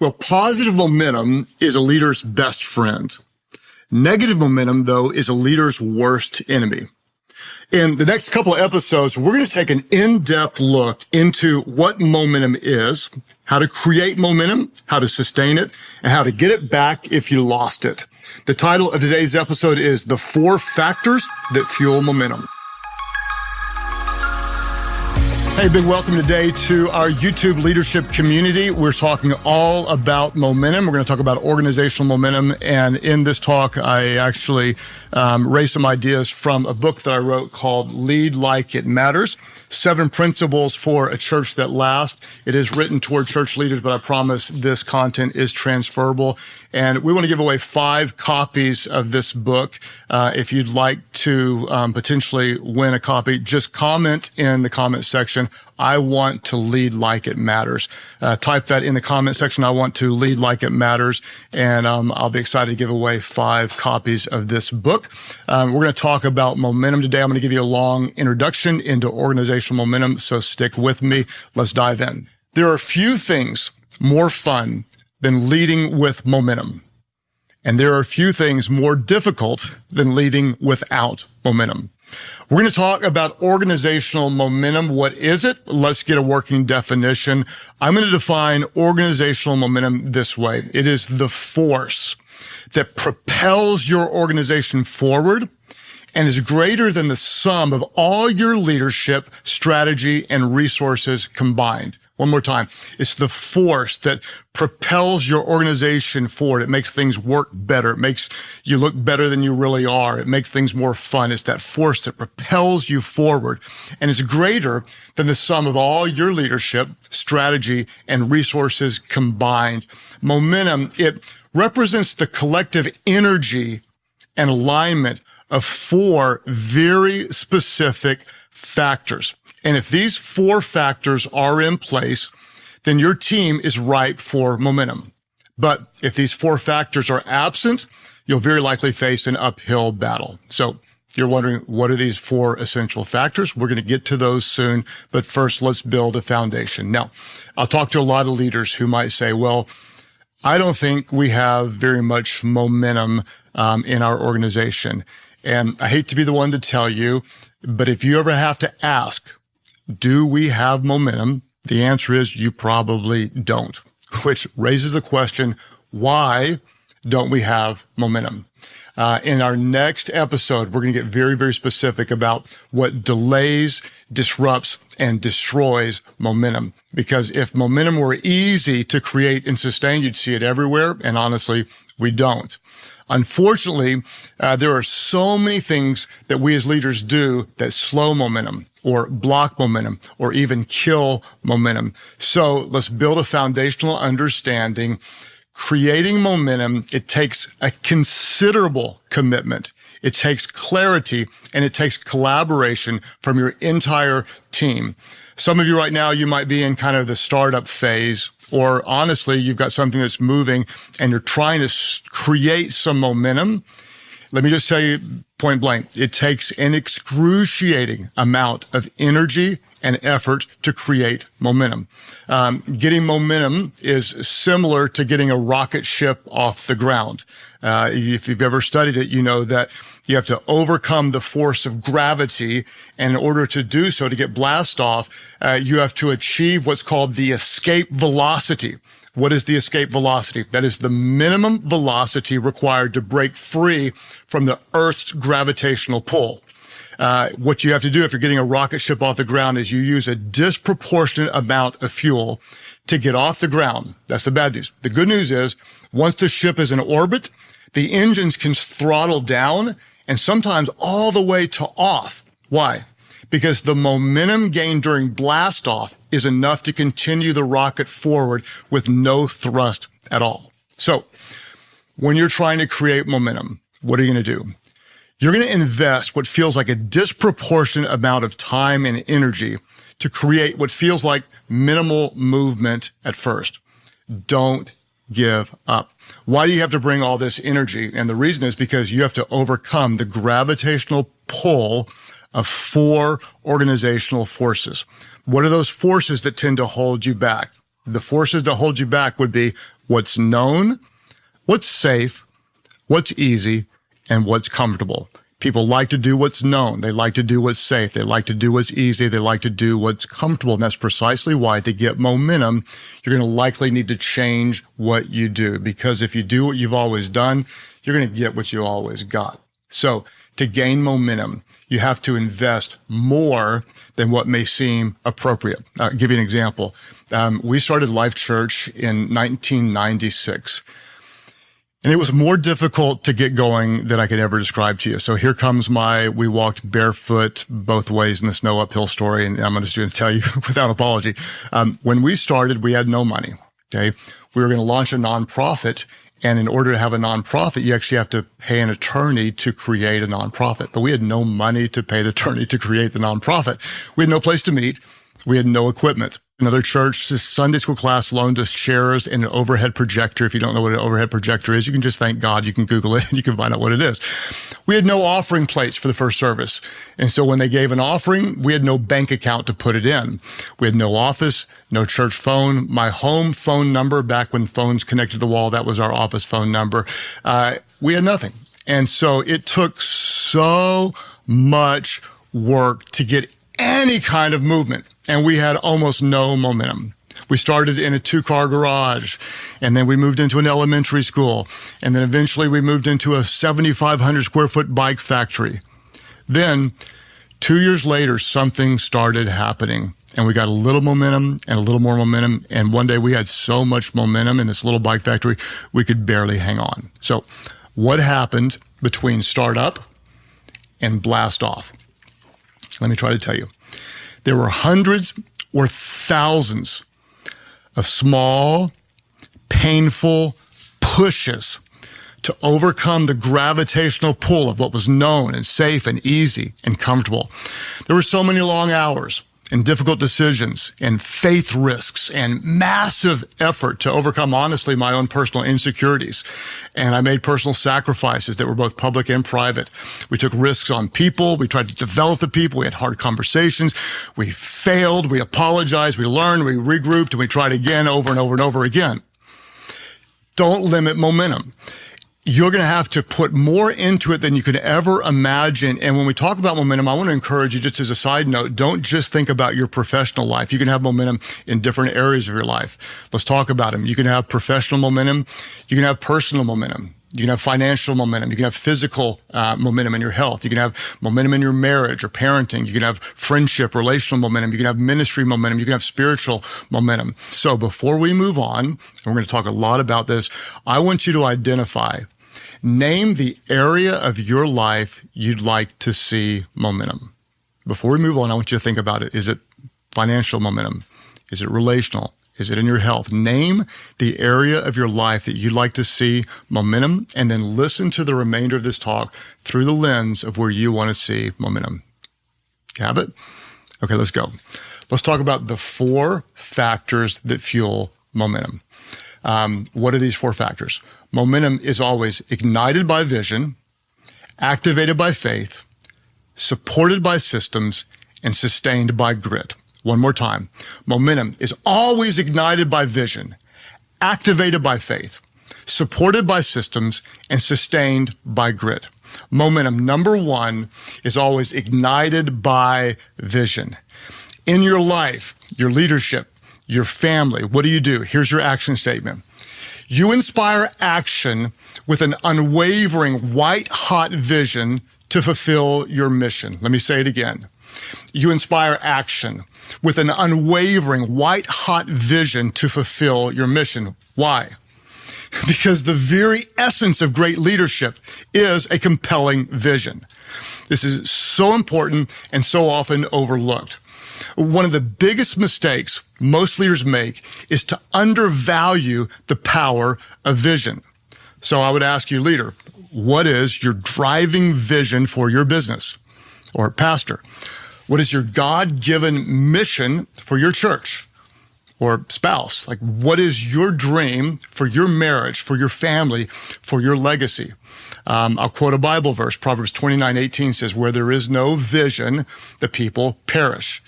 Well, positive momentum is a leader's best friend. Negative momentum, though, is a leader's worst enemy. In the next couple of episodes, we're going to take an in-depth look into what momentum is, how to create momentum, how to sustain it, and how to get it back if you lost it. The title of today's episode is The 4 Factors That Fuel Momentum. Hey, big welcome today to our YouTube leadership community. We're talking all about momentum. We're going to talk about organizational momentum. And in this talk, I actually raised some ideas from a book that I wrote called Lead Like It Matters, 7 Principles for a Church That Lasts. It is written toward church leaders, but I promise this content is transferable. And we want to give away 5 copies of this book. If you'd like to potentially win a copy, just comment in the comment section, I want to lead like it matters. Type that in the comment section, I want to lead like it matters. And I'll be excited to give away 5 copies of this book. We're going to talk about momentum today. I'm going to give you a long introduction into organizational momentum, so stick with me. Let's dive in. There are few things more fun than leading with momentum. And there are few things more difficult than leading without momentum. We're going to talk about organizational momentum. What is it? Let's get a working definition. I'm going to define organizational momentum this way. It is the force that propels your organization forward and is greater than the sum of all your leadership, strategy, and resources combined. One more time. It's the force that propels your organization forward. It makes things work better. It makes you look better than you really are. It makes things more fun. It's that force that propels you forward. And it's greater than the sum of all your leadership, strategy, and resources combined. Momentum, it represents the collective energy and alignment of 4 very specific factors. And if these 4 factors are in place, then your team is ripe for momentum. But if these 4 factors are absent, you'll very likely face an uphill battle. So you're wondering, what are these 4 essential factors? We're going to get to those soon. But first, let's build a foundation. Now, I'll talk to a lot of leaders who might say, well, I don't think we have very much momentum in our organization. And I hate to be the one to tell you, but if you ever have to ask, do we have momentum? The answer is you probably don't, which raises the question, why don't we have momentum? In our next episode, we're going to get very, very specific about what delays, disrupts, and destroys momentum. Because if momentum were easy to create and sustain, you'd see it everywhere. And honestly, we don't. Unfortunately, there are so many things that we as leaders do that slow momentum or block momentum or even kill momentum. So let's build a foundational understanding. Creating momentum, it takes a considerable commitment. It takes clarity and it takes collaboration from your entire team. Some of you right now, you might be in kind of the startup phase, or honestly, you've got something that's moving and you're trying to create some momentum. Let me just tell you point blank, it takes an excruciating amount of energy and effort to create momentum. Getting momentum is similar to getting a rocket ship off the ground. If you've ever studied it, you know that you have to overcome the force of gravity. And in order to do so, to get blast off, you have to achieve what's called the escape velocity. What is the escape velocity? That is the minimum velocity required to break free from the Earth's gravitational pull. What you have to do if you're getting a rocket ship off the ground is you use a disproportionate amount of fuel to get off the ground. That's the bad news. The good news is once the ship is in orbit, the engines can throttle down and sometimes all the way to off. Why? Because the momentum gained during blast off is enough to continue the rocket forward with no thrust at all. So when you're trying to create momentum, what are you going to do? You're going to invest what feels like a disproportionate amount of time and energy to create what feels like minimal movement at first. Don't give up. Why do you have to bring all this energy? And the reason is because you have to overcome the gravitational pull of 4 organizational forces. What are those forces that tend to hold you back? The forces that hold you back would be what's known, what's safe, what's easy, and what's comfortable. People like to do what's known. They like to do what's safe. They like to do what's easy. They like to do what's comfortable. And that's precisely why, to get momentum, you're going to likely need to change what you do. Because if you do what you've always done, you're going to get what you always got. So to gain momentum, you have to invest more than what may seem appropriate. I'll give you an example. We started Life.Church in 1996. And it was more difficult to get going than I could ever describe to you. So here comes we walked barefoot both ways in the snow uphill story. And I'm just going to tell you without apology. When we started, we had no money. Okay. We were going to launch a nonprofit. And in order to have a nonprofit, you actually have to pay an attorney to create a nonprofit. But we had no money to pay the attorney to create the nonprofit. We had no place to meet. We had no equipment. Another church's Sunday school class loaned us chairs and an overhead projector. If you don't know what an overhead projector is, you can just thank God. You can Google it and you can find out what it is. We had no offering plates for the first service. And so when they gave an offering, we had no bank account to put it in. We had no office, no church phone. My home phone number, back when phones connected to the wall, that was our office phone number. We had nothing. And so it took so much work to get any kind of movement. And we had almost no momentum. We started in a 2-car garage, and then we moved into an elementary school, and then eventually we moved into a 7,500 square foot bike factory. Then 2 years later, something started happening, and we got a little momentum and a little more momentum. And one day we had so much momentum in this little bike factory, we could barely hang on. So what happened between startup and blast off? Let me try to tell you. There were hundreds or thousands of small, painful pushes to overcome the gravitational pull of what was known and safe and easy and comfortable. There were so many long hours and difficult decisions and faith risks and massive effort to overcome, honestly, my own personal insecurities. And I made personal sacrifices that were both public and private. We took risks on people. We tried to develop the people. We had hard conversations. We failed. We apologized. We learned. We regrouped, and we tried again over and over and over again. Don't limit momentum. You're going to have to put more into it than you could ever imagine. And when we talk about momentum, I want to encourage you, just as a side note, don't just think about your professional life. You can have momentum in different areas of your life. Let's talk about them. You can have professional momentum. You can have personal momentum. You can have financial momentum. You can have physical momentum in your health. You can have momentum in your marriage or parenting. You can have friendship, relational momentum. You can have ministry momentum. You can have spiritual momentum. So before we move on, and we're going to talk a lot about this, I want you to name the area of your life you'd like to see momentum. Before we move on, I want you to think about it. Is it financial momentum? Is it relational? Is it in your health? Name the area of your life that you'd like to see momentum, and then listen to the remainder of this talk through the lens of where you want to see momentum. You have it? Okay, let's go. Let's talk about the 4 factors that fuel momentum. What are these 4 factors? Momentum is always ignited by vision, activated by faith, supported by systems, and sustained by grit. One more time. Momentum is always ignited by vision, activated by faith, supported by systems, and sustained by grit. Momentum, number 1, is always ignited by vision. In your life, your leadership, your family, what do? Here's your action statement. You inspire action with an unwavering, white-hot vision to fulfill your mission. Let me say it again. You inspire action with an unwavering, white-hot vision to fulfill your mission. Why? Because the very essence of great leadership is a compelling vision. This is so important and so often overlooked. One of the biggest mistakes most leaders make is to undervalue the power of vision. So I would ask you, leader, what is your driving vision for your business? Or pastor, what is your God-given mission for your church? or spouse? Like, what is your dream for your marriage, for your family, for your legacy? I'll quote a Bible verse. Proverbs 29:18 says, where there is no vision, the people perish.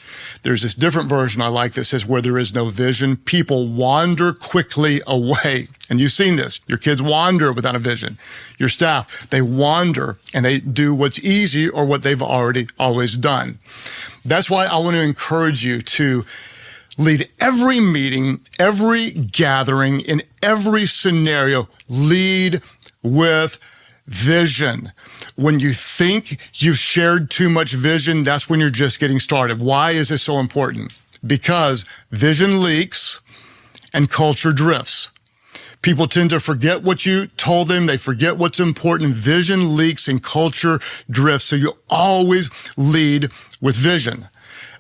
There's this different version I like that says, where there is no vision, people wander quickly away. And you've seen this. Your kids wander without a vision. Your staff, they wander and they do what's easy or what they've always done. That's why I want to encourage you to lead every meeting, every gathering, in every scenario. Lead with vision. When you think you've shared too much vision, that's when you're just getting started. Why is this so important? Because vision leaks and culture drifts. People tend to forget what you told them. They forget what's important. Vision leaks and culture drifts. So you always lead with vision.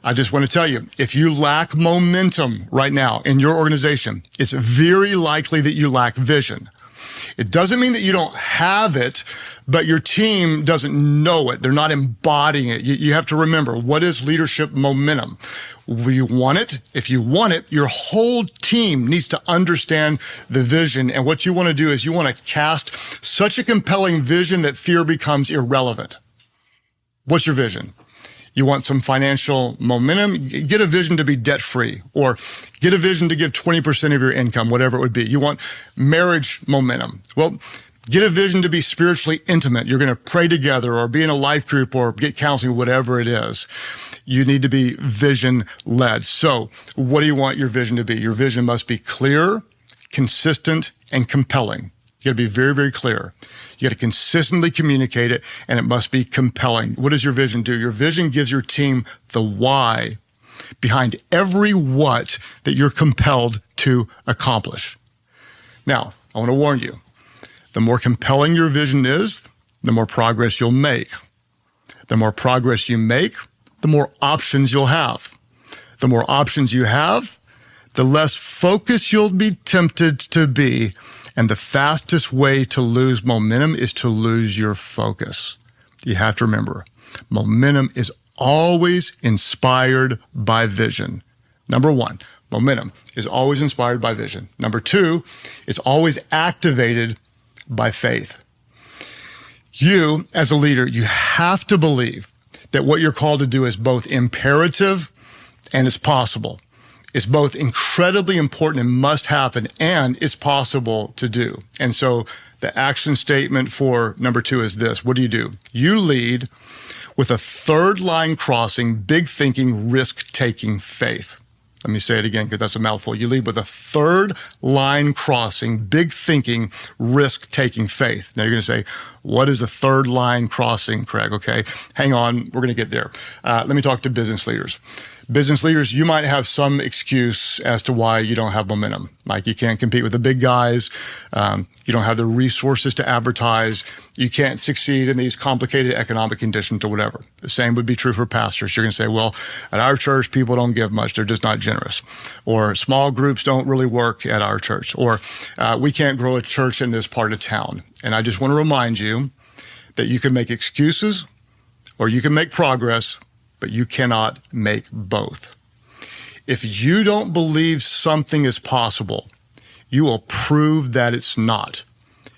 I just want to tell you, if you lack momentum right now in your organization, it's very likely that you lack vision. It doesn't mean that you don't have it, but your team doesn't know it. They're not embodying it. You have to remember, what is leadership momentum? You want it. If you want it, your whole team needs to understand the vision. And what you want to do is you want to cast such a compelling vision that fear becomes irrelevant. What's your vision? You want some financial momentum? Get a vision to be debt-free, or get a vision to give 20% of your income, whatever it would be. You want marriage momentum. Well, get a vision to be spiritually intimate. You're going to pray together or be in a life group or get counseling, whatever it is. You need to be vision-led. So what do you want your vision to be? Your vision must be clear, consistent, and compelling. You got to be very, very clear. You got to consistently communicate it, and it must be compelling. What does your vision do? Your vision gives your team the why behind every what that you're compelled to accomplish. Now, I want to warn you, the more compelling your vision is, the more progress you'll make. The more progress you make, the more options you'll have. The more options you have, the less focused you'll be tempted to be. And the fastest way to lose momentum is to lose your focus. You have to remember, momentum is always inspired by vision. Number one, momentum is always inspired by vision. Number two, it's always activated by faith. You, as a leader, you have to believe that what you're called to do is both imperative and it's possible. It's both incredibly important and must happen, and it's possible to do. And so the action statement for number two is this. What do? You lead with a third line crossing, big thinking, risk-taking faith. Let me say it again, because that's a mouthful. You lead with a third line crossing, big thinking, risk-taking faith. Now you're going to say, what is a third line crossing, Craig? Okay, hang on. We're going to get there. Let me talk to business leaders. Business leaders, you might have some excuse as to why you don't have momentum. Like you can't compete with the big guys. You don't have the resources to advertise. You can't succeed in these complicated economic conditions or whatever. The same would be true for pastors. You're going to say, well, at our church, people don't give much. They're just not generous. Or small groups don't really work at our church. Or we can't grow a church in this part of town. And I just want to remind you that you can make excuses or you can make progress, but you cannot make both. If you don't believe something is possible, you will prove that it's not.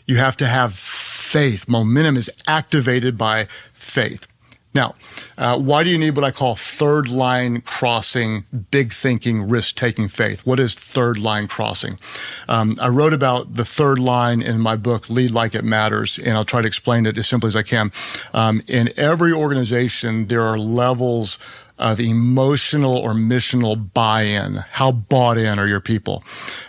You have to have faith. Momentum is activated by faith. Now, why do you need what I call third line crossing, big thinking, risk-taking faith? What is third line crossing? I wrote about the third line in my book, Lead Like It Matters, and I'll try to explain it as simply as I can. In every organization, there are levels of emotional or missional buy-in. How bought in are your people?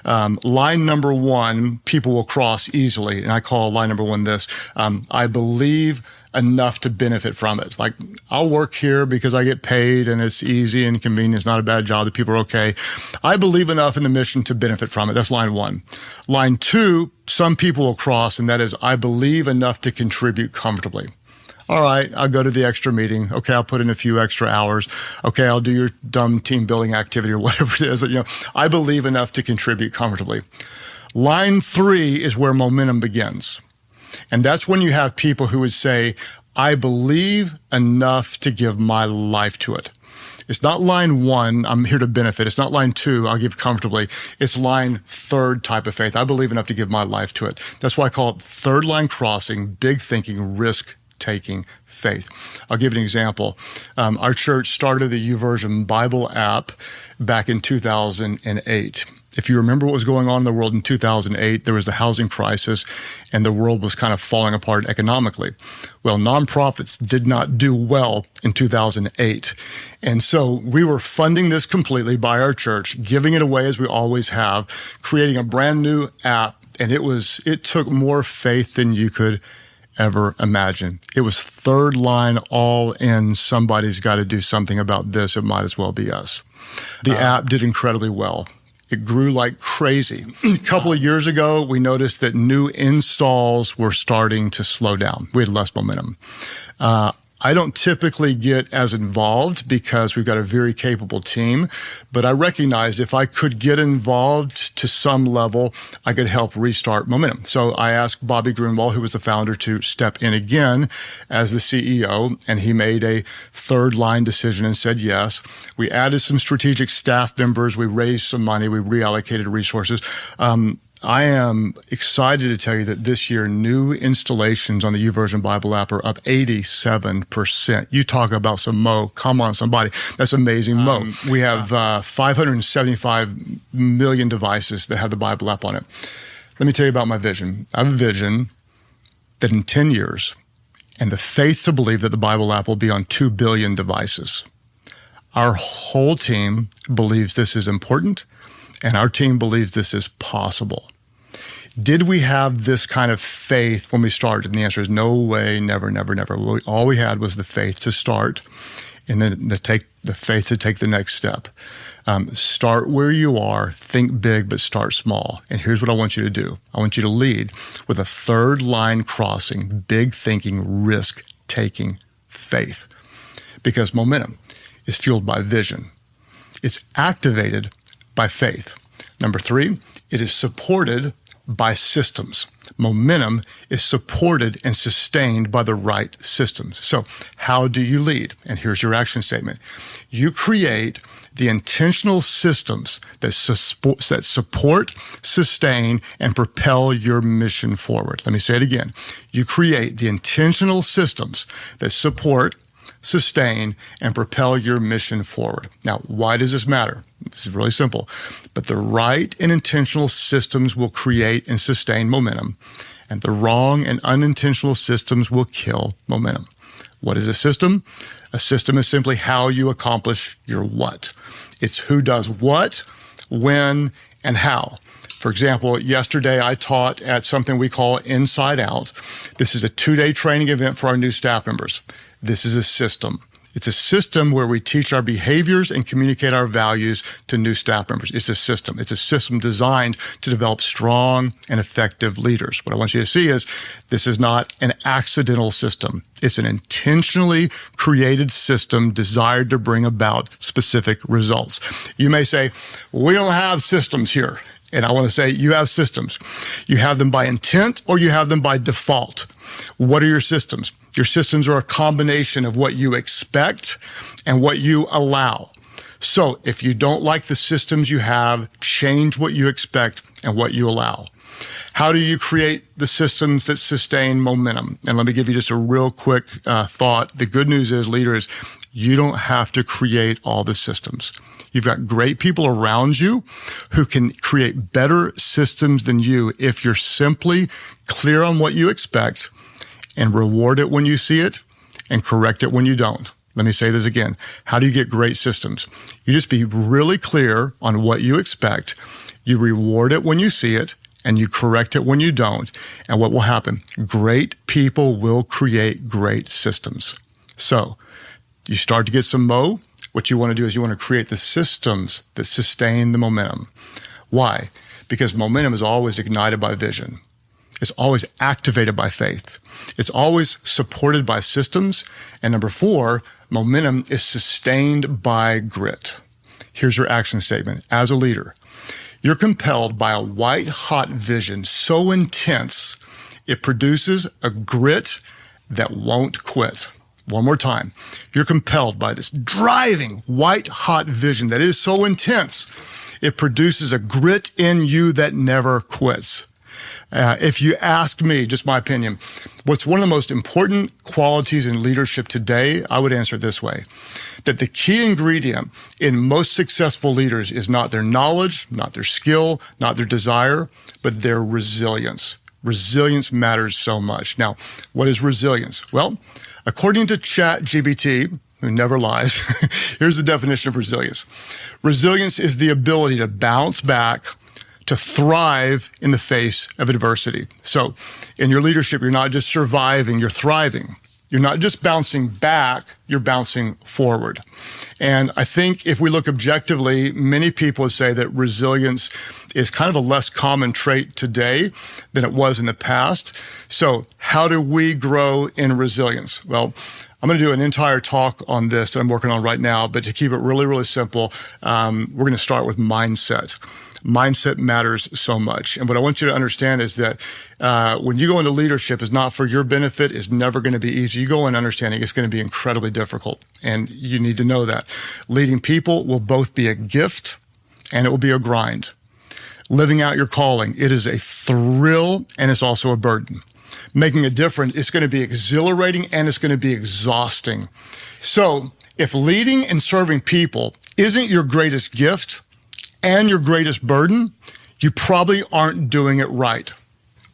Line number one, people will cross easily, and I call line number one this, I believe enough to benefit from it. Like, I'll work here because I get paid and it's easy and convenient. It's not a bad job. The people are okay. I believe enough in the mission to benefit from it. That's line one. Line two, some people will cross, and that is, I believe enough to contribute comfortably. All right, I'll go to the extra meeting. Okay, I'll put in a few extra hours. Okay, I'll do your dumb team building activity or whatever it is. I believe enough to contribute comfortably. Line three is where momentum begins. And that's when you have people who would say, I believe enough to give my life to it. It's not line 1, I'm here to benefit. It's not line 2, I'll give comfortably. It's line 3rd type of faith. I believe enough to give my life to it. That's why I call it third line crossing, big thinking, risk-taking faith. I'll give you an example. Our church started the YouVersion Bible app back in 2008. If you remember what was going on in the world in 2008, there was the housing crisis and the world was kind of falling apart economically. Well, nonprofits did not do well in 2008. And so we were funding this completely by our church, giving it away as we always have, creating a brand new app. And it took more faith than you could ever imagine. It was third line all in. Somebody's got to do something about this. It might as well be us. The app did incredibly well. It grew like crazy. A couple of years ago, we noticed that new installs were starting to slow down. We had less momentum. I don't typically get as involved because we've got a very capable team, but I recognize if I could get involved to some level, I could help restart momentum. So I asked Bobby Groeschel, who was the founder, to step in again as the CEO, and he made a third line decision and said yes. We added some strategic staff members. We raised some money. We reallocated resources. I am excited to tell you that this year, new installations on the YouVersion Bible app are up 87%. You talk about some Mo. Come on, somebody. That's amazing, Mo. We have 575 million devices that have the Bible app on it. Let me tell you about my vision. I have a vision that in 10 years, and the faith to believe that the Bible app will be on 2 billion devices. Our whole team believes this is important, and our team believes this is possible. Did we have this kind of faith when we started? And the answer is no way, never, never, never. All we had was the faith to start and then the faith to take the next step. Start where you are, think big, but start small. And here's what I want you to do. I want you to lead with a third line crossing, big thinking, risk-taking faith. Because momentum is fueled by vision. It's activated by faith. Number 3, it is supported by systems. Momentum is supported and sustained by the right systems. So how do you lead? And here's your action statement. You create the intentional systems that support, sustain, and propel your mission forward. Let me say it again. You create the intentional systems that support, sustain, and propel your mission forward. Now, why does this matter? This is really simple. But the right and intentional systems will create and sustain momentum, and the wrong and unintentional systems will kill momentum. What is a system? A system is simply how you accomplish your what. It's who does what, when, and how. For example, yesterday I taught at something we call Inside Out. This is a 2-day training event for our new staff members. This is a system. It's a system where we teach our behaviors and communicate our values to new staff members. It's a system. It's a system designed to develop strong and effective leaders. What I want you to see is this is not an accidental system. It's an intentionally created system designed to bring about specific results. You may say, we don't have systems here. And I want to say you have systems. You have them by intent or you have them by default. What are your systems? Your systems are a combination of what you expect and what you allow. So if you don't like the systems you have, change what you expect and what you allow. How do you create the systems that sustain momentum? And let me give you just a real quick thought. The good news is, leaders, you don't have to create all the systems. You've got great people around you who can create better systems than you if you're simply clear on what you expect and reward it when you see it and correct it when you don't. Let me say this again. How do you get great systems? You just be really clear on what you expect. You reward it when you see it and you correct it when you don't. And what will happen? Great people will create great systems. So you start to get some mo. What you want to do is you want to create the systems that sustain the momentum. Why? Because momentum is always ignited by vision. It's always activated by faith. It's always supported by systems. And number 4, momentum is sustained by grit. Here's your action statement. As a leader, you're compelled by a white-hot vision so intense, it produces a grit that won't quit. One more time. You're compelled by this driving, white-hot vision that is so intense, it produces a grit in you that never quits. If you ask me, just my opinion, what's one of the most important qualities in leadership today, I would answer it this way, that the key ingredient in most successful leaders is not their knowledge, not their skill, not their desire, but their resilience. Resilience matters so much. Now, what is resilience? Well, according to ChatGPT, who never lies, here's the definition of resilience. Resilience is the ability to bounce back, to thrive in the face of adversity. So in your leadership, you're not just surviving, you're thriving. You're not just bouncing back, you're bouncing forward. And I think if we look objectively, many people would say that resilience is kind of a less common trait today than it was in the past. So how do we grow in resilience? Well, I'm going to do an entire talk on this that I'm working on right now, but to keep it really, really simple, we're going to start with mindset. Mindset matters so much. And what I want you to understand is that when you go into leadership, it's not for your benefit. It's never going to be easy. You go in understanding it's going to be incredibly difficult. And you need to know that. Leading people will both be a gift and it will be a grind. Living out your calling, it is a thrill and it's also a burden. Making a difference, it's going to be exhilarating and it's going to be exhausting. So if leading and serving people isn't your greatest gift and your greatest burden, you probably aren't doing it right.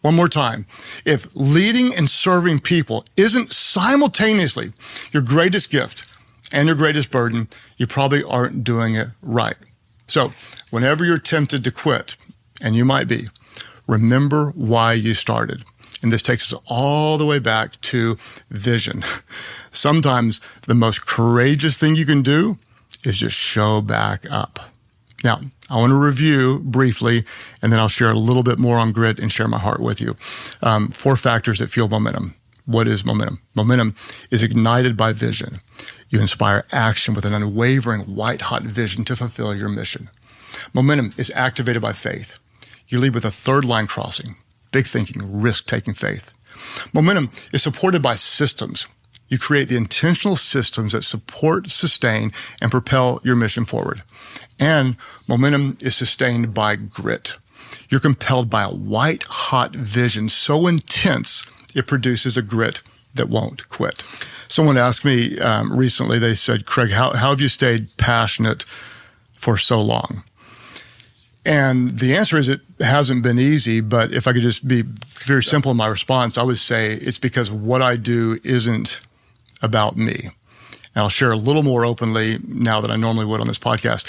One more time. If leading and serving people isn't simultaneously your greatest gift and your greatest burden, you probably aren't doing it right. So whenever you're tempted to quit, and you might be, remember why you started. And this takes us all the way back to vision. Sometimes the most courageous thing you can do is just show back up. Now, I want to review briefly, and then I'll share a little bit more on grit and share my heart with you. 4 factors that fuel momentum. What is momentum? Momentum is ignited by vision. You inspire action with an unwavering, white-hot vision to fulfill your mission. Momentum is activated by faith. You lead with a third line crossing, big thinking, risk-taking faith. Momentum is supported by systems. You create the intentional systems that support, sustain, and propel your mission forward. And momentum is sustained by grit. You're compelled by a white-hot vision so intense, it produces a grit that won't quit. Someone asked me recently, they said, Craig, how have you stayed passionate for so long? And the answer is it hasn't been easy, but if I could just be very simple in my response, I would say it's because what I do isn't about me. And I'll share a little more openly now than I normally would on this podcast.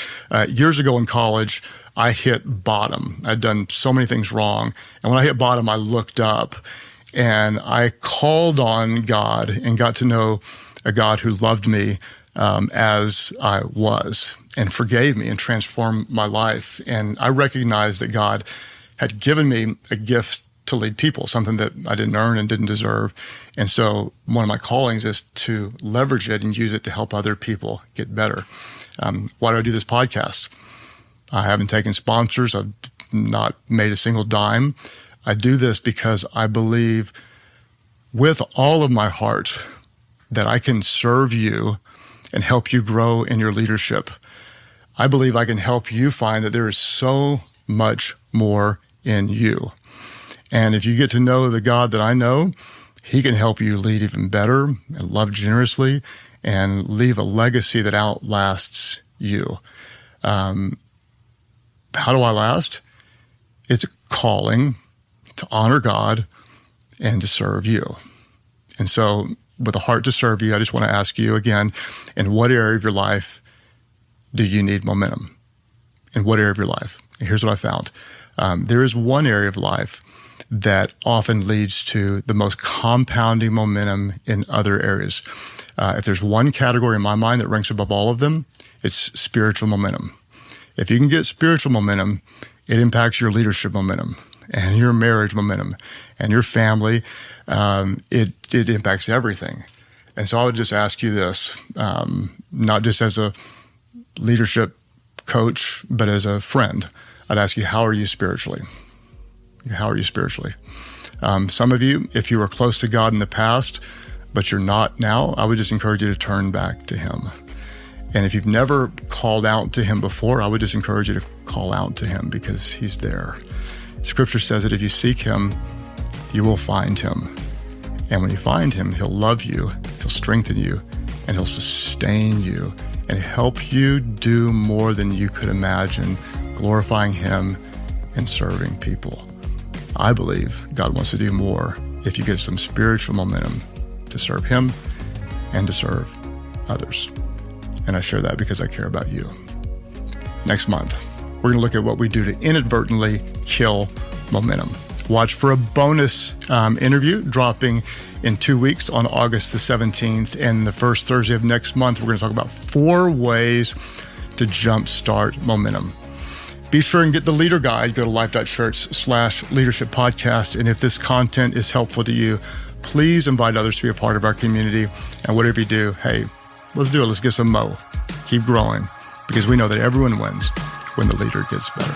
Years ago in college, I hit bottom. I'd done so many things wrong. And when I hit bottom, I looked up and I called on God and got to know a God who loved me as I was and forgave me and transformed my life. And I recognized that God had given me a gift to lead people, something that I didn't earn and didn't deserve. And so one of my callings is to leverage it and use it to help other people get better. Why do I do this podcast? I haven't taken sponsors. I've not made a single dime. I do this because I believe with all of my heart that I can serve you and help you grow in your leadership. I believe I can help you find that there is so much more in you. And if you get to know the God that I know, he can help you lead even better and love generously and leave a legacy that outlasts you. How do I last? It's a calling to honor God and to serve you. And so with a heart to serve you, I just want to ask you again, in what area of your life do you need momentum? In what area of your life? And here's what I found. There is one area of life that often leads to the most compounding momentum in other areas. If there's one category in my mind that ranks above all of them, it's spiritual momentum. If you can get spiritual momentum, it impacts your leadership momentum and your marriage momentum and your family. It impacts everything. And so I would just ask you this, not just as a leadership coach, but as a friend. I'd ask you, how are you spiritually? How are you spiritually? Some of you, if you were close to God in the past, but you're not now, I would just encourage you to turn back to him. And if you've never called out to him before, I would just encourage you to call out to him because he's there. Scripture says that if you seek him, you will find him. And when you find him, he'll love you, he'll strengthen you, and he'll sustain you and help you do more than you could imagine, glorifying him and serving people. I believe God wants to do more if you get some spiritual momentum to serve him and to serve others. And I share that because I care about you. Next month, we're going to look at what we do to inadvertently kill momentum. Watch for a bonus interview dropping in 2 weeks on August the 17th. And the first Thursday of next month, we're going to talk about 4 ways to jumpstart momentum. Be sure and get the leader guide. Go to Life.Church/leadership podcast. And if this content is helpful to you, please invite others to be a part of our community. And whatever you do, hey, let's do it. Let's get some mo. Keep growing because we know that everyone wins when the leader gets better.